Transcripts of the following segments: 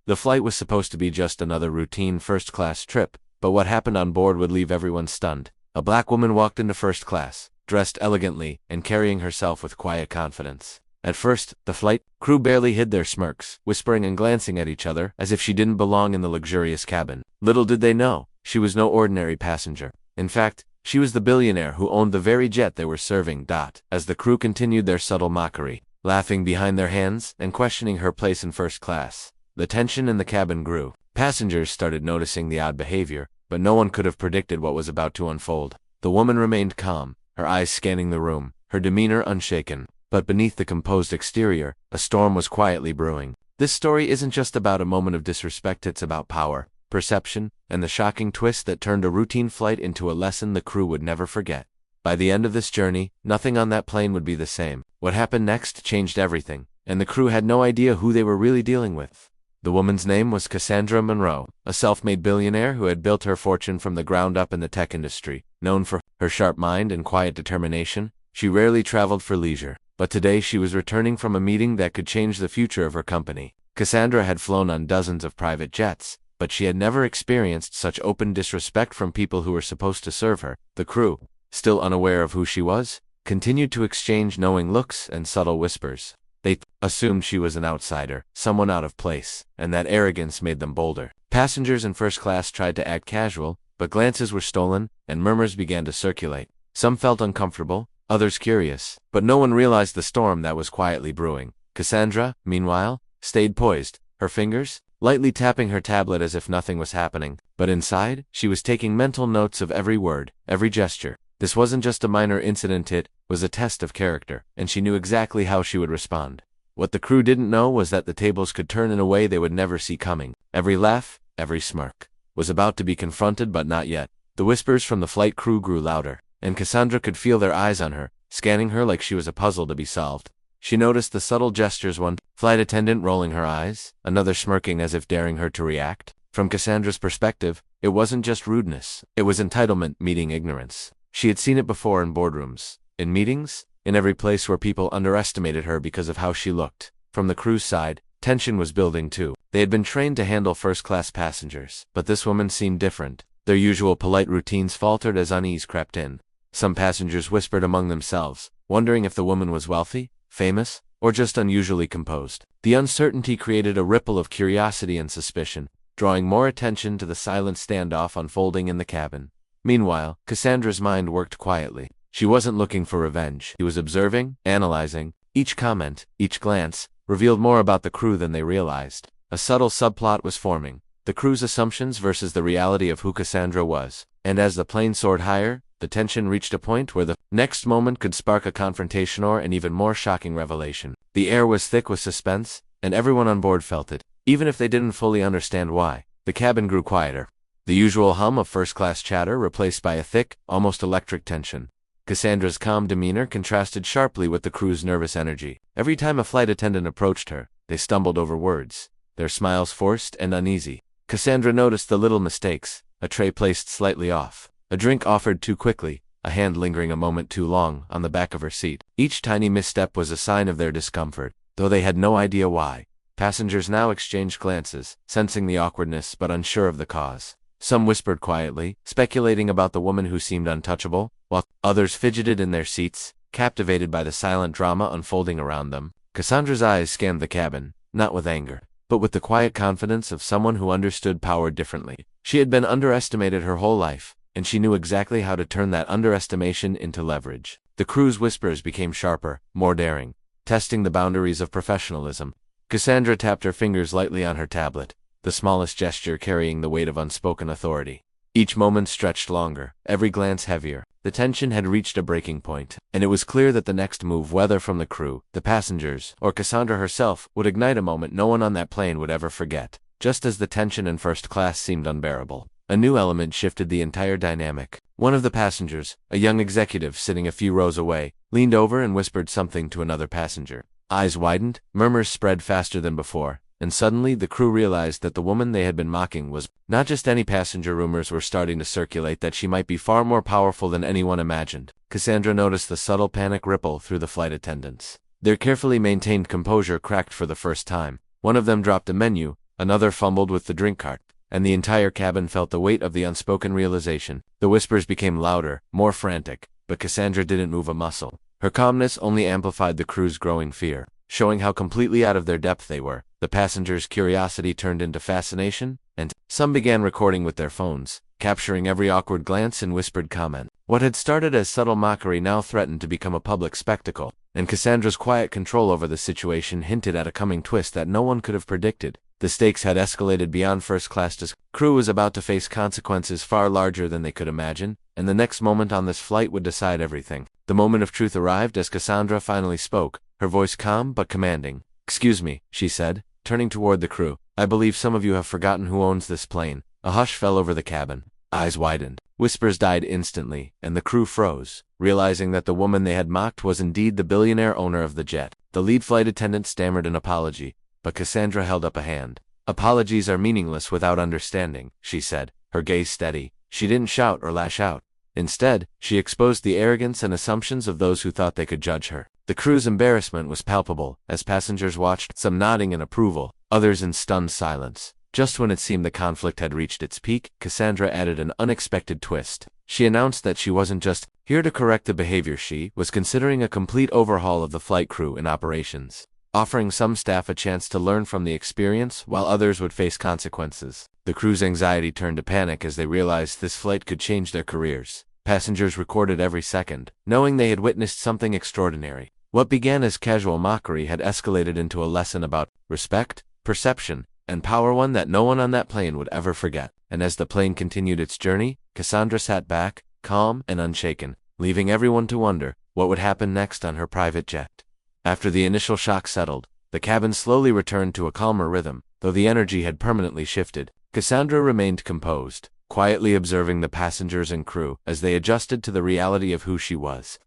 The flight was supposed to be just another routine first-class trip, but what happened on board would leave everyone stunned. A black woman walked into first class, dressed elegantly and carrying herself with quiet confidence. At first, the flight crew barely hid their smirks, whispering and glancing at each other as if she didn't belong in the luxurious cabin. Little did they know, she was no ordinary passenger. In fact, she was the billionaire who owned the very jet they were serving. As the crew continued their subtle mockery, laughing behind their hands and questioning her place in first class, the tension in the cabin grew. Passengers started noticing the odd behavior, but no one could have predicted what was about to unfold. The woman remained calm, her eyes scanning the room, her demeanor unshaken. But beneath the composed exterior, a storm was quietly brewing. This story isn't just about a moment of disrespect, it's about power, perception, and the shocking twist that turned a routine flight into a lesson the crew would never forget. By the end of this journey, nothing on that plane would be the same. What happened next changed everything, and the crew had no idea who they were really dealing with. The woman's name was Cassandra Monroe, a self-made billionaire who had built her fortune from the ground up in the tech industry. Known for her sharp mind and quiet determination, she rarely traveled for leisure. But today she was returning from a meeting that could change the future of her company. Cassandra had flown on dozens of private jets, but she had never experienced such open disrespect from people who were supposed to serve her. The crew, still unaware of who she was, continued to exchange knowing looks and subtle whispers. They assumed she was an outsider, someone out of place, and that arrogance made them bolder. Passengers in first class tried to act casual, but glances were stolen, and murmurs began to circulate. Some felt uncomfortable, others curious, but no one realized the storm that was quietly brewing. Cassandra, meanwhile, stayed poised, her fingers lightly tapping her tablet as if nothing was happening. But inside, she was taking mental notes of every word, every gesture. This wasn't just a minor incident, it was a test of character, and she knew exactly how she would respond. What the crew didn't know was that the tables could turn in a way they would never see coming. Every laugh, every smirk, was about to be confronted, but not yet. The whispers from the flight crew grew louder, and Cassandra could feel their eyes on her, scanning her like she was a puzzle to be solved. She noticed the subtle gestures, one flight attendant rolling her eyes, another smirking as if daring her to react. From Cassandra's perspective, it wasn't just rudeness, it was entitlement meeting ignorance. She had seen it before in boardrooms, in meetings, in every place where people underestimated her because of how she looked. From the crew's side, tension was building too. They had been trained to handle first-class passengers, but this woman seemed different. Their usual polite routines faltered as unease crept in. Some passengers whispered among themselves, wondering if the woman was wealthy, famous, or just unusually composed. The uncertainty created a ripple of curiosity and suspicion, drawing more attention to the silent standoff unfolding in the cabin. Meanwhile, Cassandra's mind worked quietly. She wasn't looking for revenge. She was observing, analyzing. Each comment, each glance, revealed more about the crew than they realized. A subtle subplot was forming, the crew's assumptions versus the reality of who Cassandra was. And as the plane soared higher, the tension reached a point where the next moment could spark a confrontation or an even more shocking revelation. The air was thick with suspense, and everyone on board felt it, even if they didn't fully understand why. The cabin grew quieter. The usual hum of first-class chatter replaced by a thick, almost electric tension. Cassandra's calm demeanor contrasted sharply with the crew's nervous energy. Every time a flight attendant approached her, they stumbled over words, their smiles forced and uneasy. Cassandra noticed the little mistakes, a tray placed slightly off, a drink offered too quickly, a hand lingering a moment too long on the back of her seat. Each tiny misstep was a sign of their discomfort, though they had no idea why. Passengers now exchanged glances, sensing the awkwardness but unsure of the cause. Some whispered quietly, speculating about the woman who seemed untouchable, while others fidgeted in their seats, captivated by the silent drama unfolding around them. Cassandra's eyes scanned the cabin, not with anger, but with the quiet confidence of someone who understood power differently. She had been underestimated her whole life, and she knew exactly how to turn that underestimation into leverage. The crew's whispers became sharper, more daring, testing the boundaries of professionalism. Cassandra tapped her fingers lightly on her tablet, the smallest gesture carrying the weight of unspoken authority. Each moment stretched longer, every glance heavier. The tension had reached a breaking point, and it was clear that the next move, whether from the crew, the passengers, or Cassandra herself, would ignite a moment no one on that plane would ever forget. Just as the tension in first class seemed unbearable, a new element shifted the entire dynamic. One of the passengers, a young executive sitting a few rows away, leaned over and whispered something to another passenger. Eyes widened, murmurs spread faster than before, and suddenly the crew realized that the woman they had been mocking was not just any passenger. Rumors were starting to circulate that she might be far more powerful than anyone imagined. Cassandra noticed the subtle panic ripple through the flight attendants. Their carefully maintained composure cracked for the first time. One of them dropped a menu, Another fumbled with the drink cart, and the entire cabin felt the weight of the unspoken realization. The whispers became louder, more frantic, but Cassandra didn't move a muscle. Her calmness only amplified the crew's growing fear, showing how completely out of their depth they were. The passengers' curiosity turned into fascination, and some began recording with their phones, capturing every awkward glance and whispered comment. What had started as subtle mockery now threatened to become a public spectacle, and Cassandra's quiet control over the situation hinted at a coming twist that no one could have predicted. The stakes had escalated beyond first class. The crew was about to face consequences far larger than they could imagine, and the next moment on this flight would decide everything. The moment of truth arrived as Cassandra finally spoke, her voice calm but commanding. "Excuse me," she said, turning toward the crew. "I believe some of you have forgotten who owns this plane." A hush fell over the cabin. Eyes widened. Whispers died instantly, and the crew froze, realizing that the woman they had mocked was indeed the billionaire owner of the jet. The lead flight attendant stammered an apology, but Cassandra held up a hand. "Apologies are meaningless without understanding," she said, her gaze steady. She didn't shout or lash out. Instead, she exposed the arrogance and assumptions of those who thought they could judge her. The crew's embarrassment was palpable, as passengers watched, some nodding in approval, others in stunned silence. Just when it seemed the conflict had reached its peak, Cassandra added an unexpected twist. She announced that she wasn't just here to correct the behavior. She was considering a complete overhaul of the flight crew and operations, offering some staff a chance to learn from the experience while others would face consequences. The crew's anxiety turned to panic as they realized this flight could change their careers. Passengers recorded every second, knowing they had witnessed something extraordinary. What began as casual mockery had escalated into a lesson about respect, perception, and power, one that no one on that plane would ever forget. And as the plane continued its journey, Cassandra sat back, calm and unshaken, leaving everyone to wonder what would happen next on her private jet. After the initial shock settled, the cabin slowly returned to a calmer rhythm, though the energy had permanently shifted. Cassandra remained composed, quietly observing the passengers and crew as they adjusted to the reality of who she was.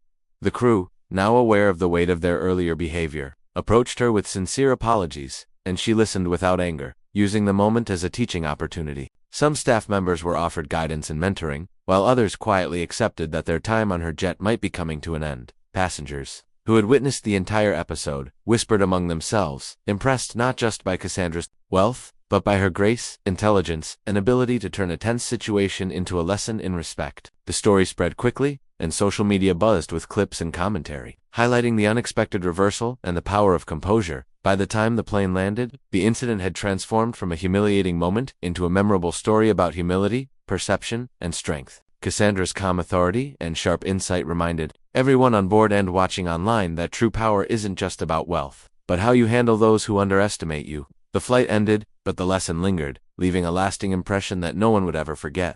The crew, now aware of the weight of their earlier behavior, approached her with sincere apologies, and she listened without anger, using the moment as a teaching opportunity. Some staff members were offered guidance and mentoring, while others quietly accepted that their time on her jet might be coming to an end. Passengers, who had witnessed the entire episode, whispered among themselves, impressed not just by Cassandra's wealth, but by her grace, intelligence, and ability to turn a tense situation into a lesson in respect. The story spread quickly, and social media buzzed with clips and commentary, highlighting the unexpected reversal and the power of composure. By the time the plane landed, the incident had transformed from a humiliating moment into a memorable story about humility, perception, and strength. Cassandra's calm authority and sharp insight reminded everyone on board and watching online that true power isn't just about wealth, but how you handle those who underestimate you. The flight ended, but the lesson lingered, leaving a lasting impression that no one would ever forget.